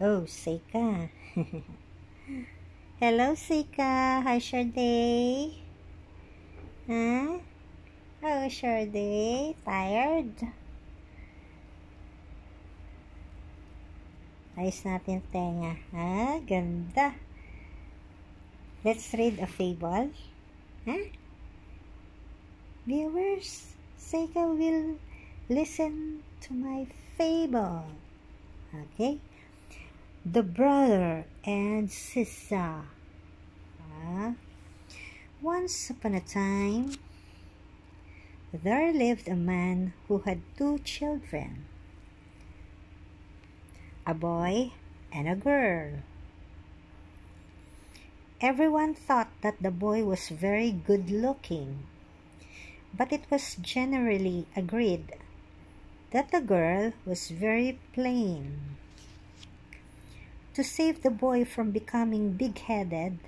Oh, Seika. Hello, Seika. How's your day? Huh? How's your day? Tired? Ayos natin tenga. Ha? Ganda. Let's read a fable. Huh? Viewers, Seika will listen to my fable. Okay? The brother and sister. Once upon a time, there lived a man who had 2 children, a boy and a girl. Everyone thought that the boy was very good-looking, but it was generally agreed that the girl was very plain. To save the boy from becoming big-headed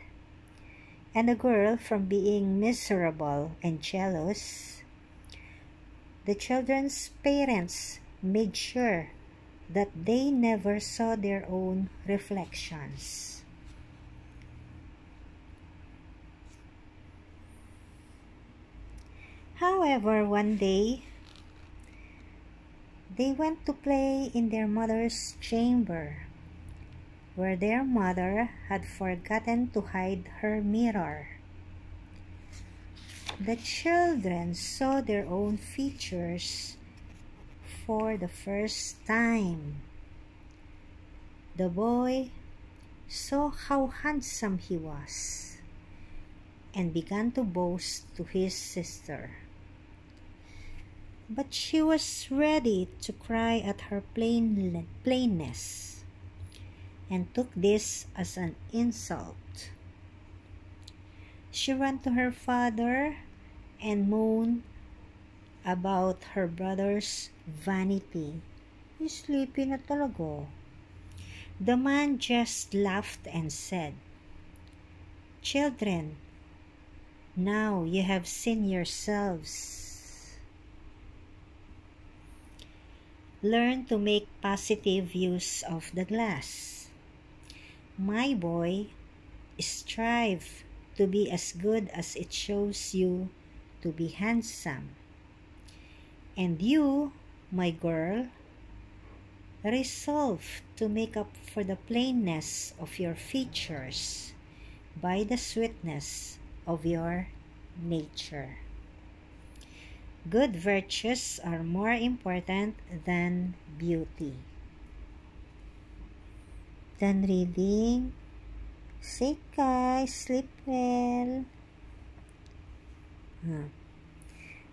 and the girl from being miserable and jealous, the children's parents made sure that they never saw their own reflections. However, one day, they went to play in their mother's chamber, where their mother had forgotten to hide her mirror. The children saw their own features for the first time. The boy saw how handsome he was and began to boast to his sister. But she was ready to cry at her plainness and took this as an insult. She ran to her father and moaned about her brother's vanity. Sleepy na talaga. The man just laughed and said, "Children, now you have seen yourselves. Learn to make positive use of the glass. My boy, strive to be as good as it shows you to be handsome. And you, my girl, resolve to make up for the plainness of your features by the sweetness of your nature. Good virtues are more important than beauty." Done reading. Say guys, sleep well.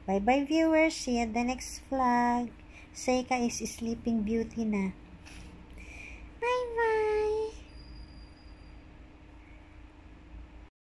Bye-bye viewers. See you at the next vlog. Seika is Sleeping Beauty na.